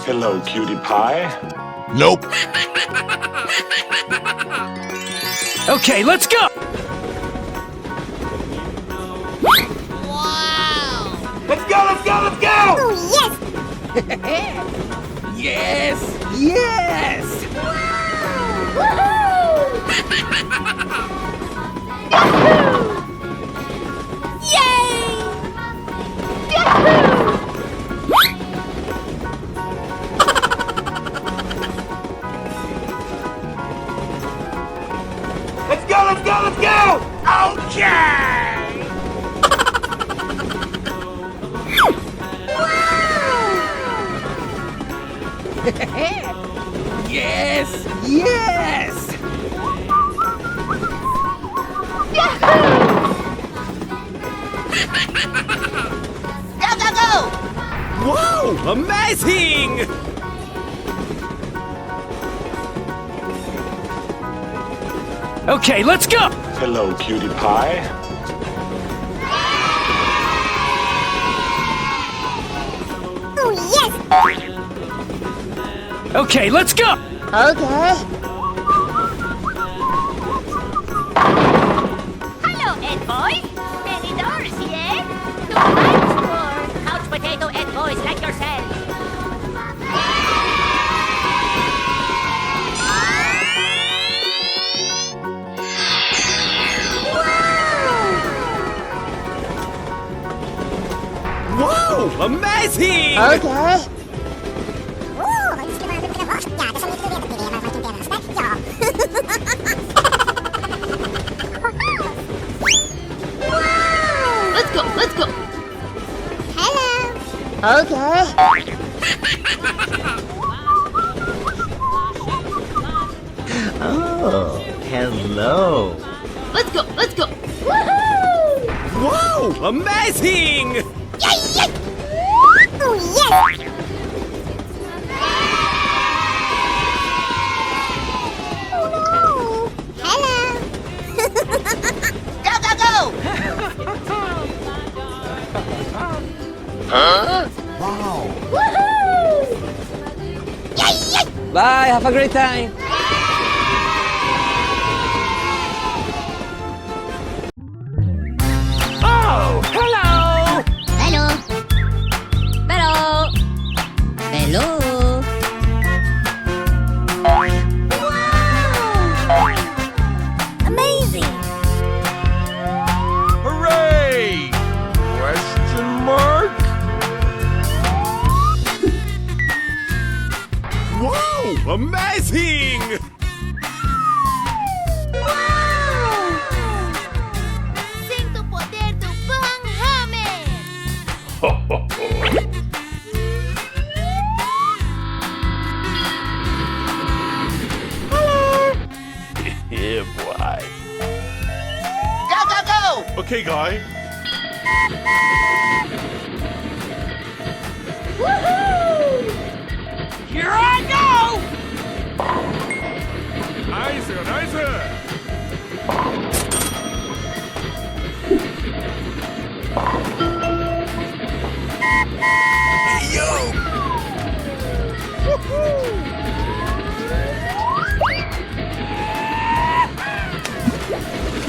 Hello, cutie pie. Nope. Okay, let's go! Wow! Let's go, let's go, let's go! Oh, yes! Yes! Yes! Yay! Let's go, let's go, let's go! Okay! Yes! Yes! Go, go, go! Wow! Amazing! Okay, let's go! Hello, cutie pie. Oh, yes! Okay, let's go! Okay. Hello, Ed boys. Many doors, yeah? To my store, couch potato Ed boys like yourself. Wow! Amazing! Okay. Let's go, let's go. Hello. Okay. Oh, hello. Let's go, let's go. Woohoo! Wow! Amazing! Yay, yay! Oh, yes! Oh, no! Hello! Go, go, go! Wow. Woohoo! Yay, yay! Bye, have a great time! Oh, hello! Hello! Hello! Hello! Wow! Amazing! Hooray! Question mark? Wow! Amazing! Wow! Sinto o poder do Van Hammer! Yeah, boy. Go, go, go! Okay, guy. Woohoo! Here I go! Nice, nice.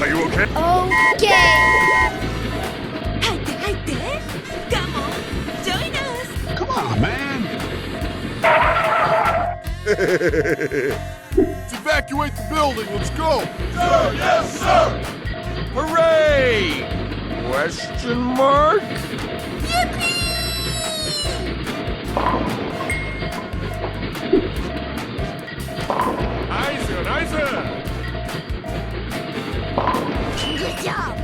Are you okay? Okay! 入って入って。Come on, join us. Come on, man. Let's evacuate the building. Let's go. Sir, yes, sir. Hooray! Question mark? Nice, nice. Good job!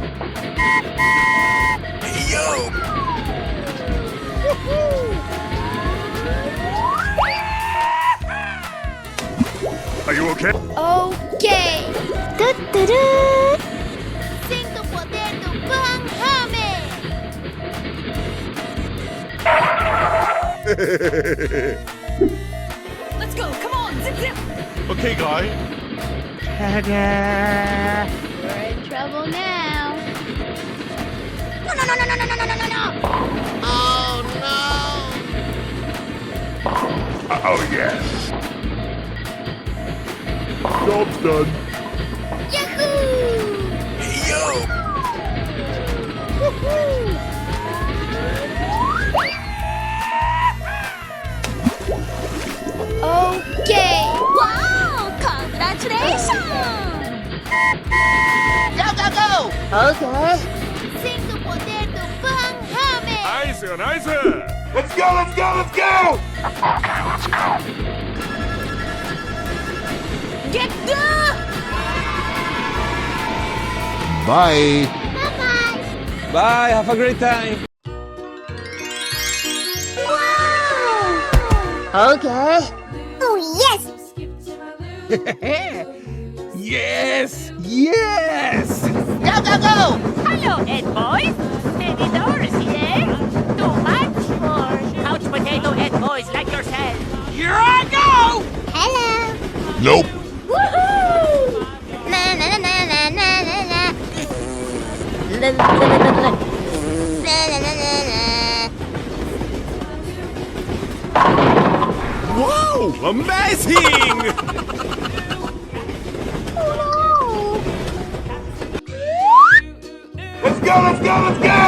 Yo! Are you okay? Okay! Sinto o poder do Van Hammer! Let's go. Come on, zip zip. Okay, guy. We're in trouble now. No, no, no, no, no, no, no, no, no, no! Oh, no! Oh, yes. Job's done. Yahoo! Okay! Wow! Congratulations! Go, go, go! Okay. Sinto o poder do Van Hammer! Nice, nice. Let's go, let's go, let's go! Get the! Bye. Bye-bye! Bye, have a great time. Okay. Oh, yes! Yes, yes. Go, go, go! Hello, Ed boys. Many doors here. Too much for couch potato Ed boys like yourself. Here I go. Hello! Nope. Woohoo! Na na na na na na na na. La, la, la, la, la. Na na na na na. Wow, amazing. Let's go, let's go, let's go!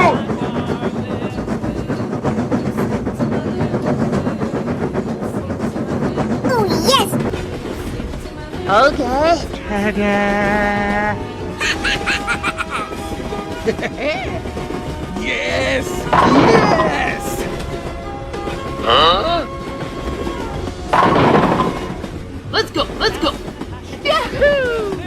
Oh, yes! Okay. Yes, yes. Let's go, let's go. Yahoo!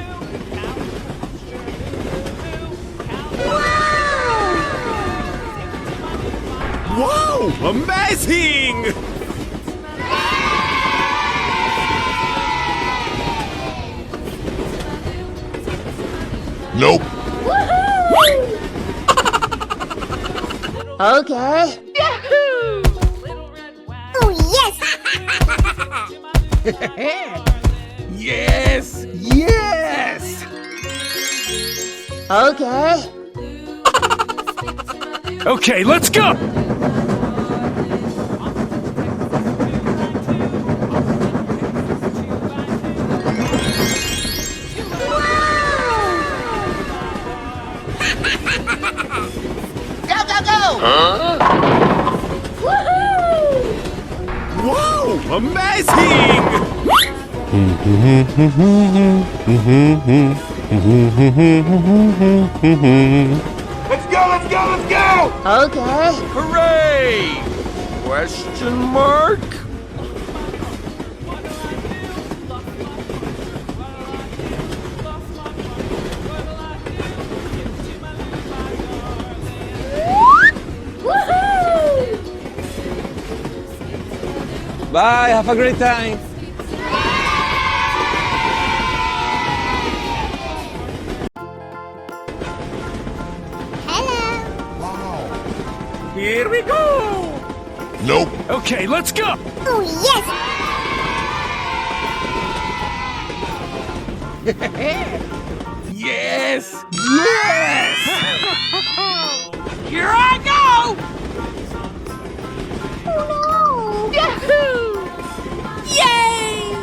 Wow, amazing. Nope. Okay. Oh, yes! Yes, yes. Okay. Okay, let's go. Go, go, go! Wow, amazing. Let's go, let's go, let's go! Okay. Hooray! Question mark? Bye, have a great time. Hello! Here we go. Nope. Okay, let's go. Oh, yes! Yes, yes. Here I go. Oh, no! Yahoo! Yay!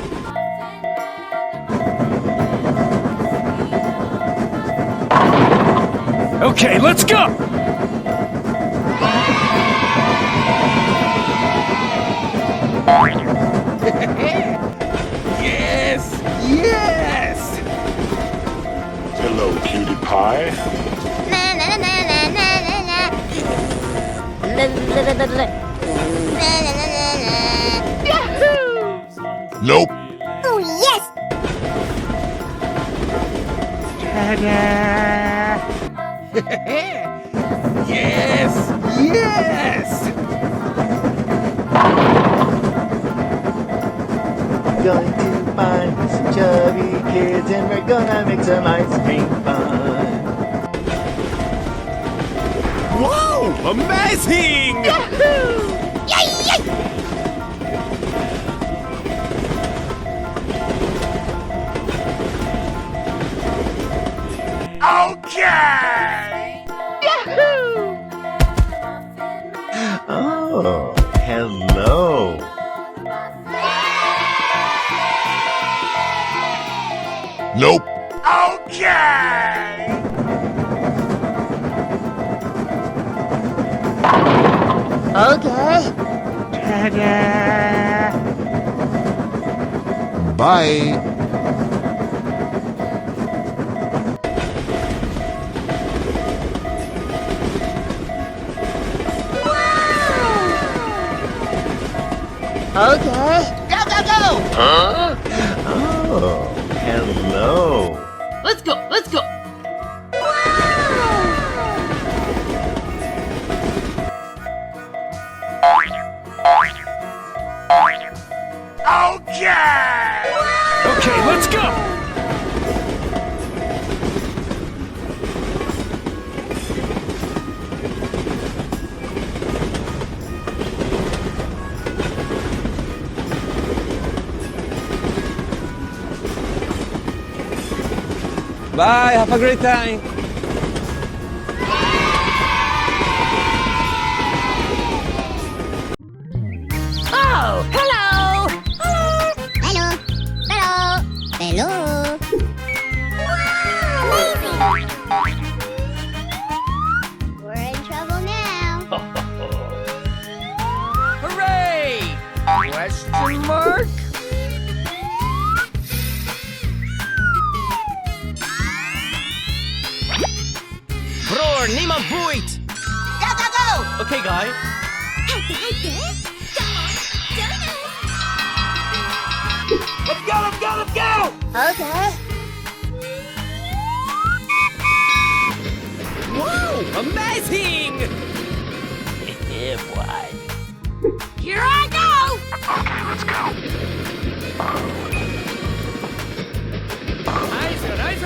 Okay, let's go. Yes, yes. Hello, cutie pie. Na na na na na na na. La, la, la, la, la. Na na na na na. Yahoo! Nope. Oh, yes! Yes, yes. Going to find some chubby kids and we're gonna make some ice cream fun. Wow, amazing. Yay, yay! Okay! Oh, hello. Nope. Okay! Okay. Bye. Okay. Go, go, go! Oh, hello. Let's go, let's go! Okay! Okay, let's go! Bye, have a great time. Oh, hello! Hello. Hello. Hello. We're in trouble now. Hooray! Question mark? Bror, niemand boeit! Go, go, go! Okay, guy. 入って入って Come on, join us! Let's go, let's go, let's go! Okay. Wow, amazing! Yeah, boy. Here I go! Nice, nice!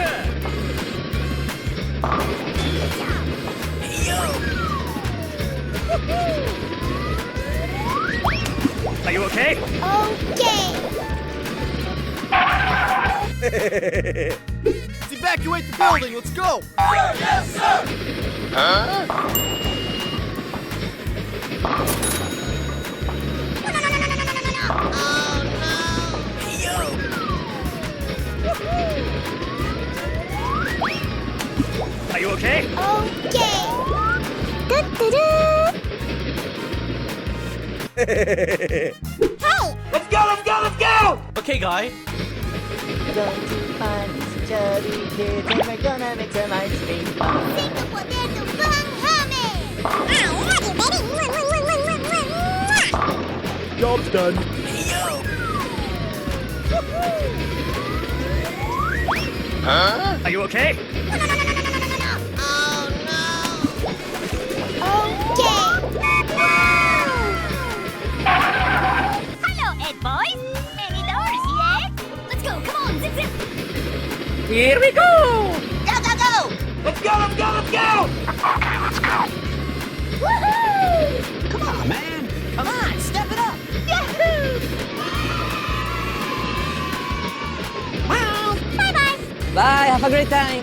Are you okay? Okay. Let's evacuate the building. Let's go. Are you okay? Okay. Da-da-da. Hey. Let's go, let's go, let's go! Okay, guy. Going to find these chubby kids and we're gonna make some ice cream fun. Sing the potato song, Hummy. I love you, baby. Job's done. Are you okay? Hello, Ed boys. Any doors yet? Let's go, come on, zip, zip! Here we go! Go, go, go! Let's go, let's go, let's go! Woohoo! Come on, man. Come on, step it up! Yahoo! Bye-bye. Bye, have a great time.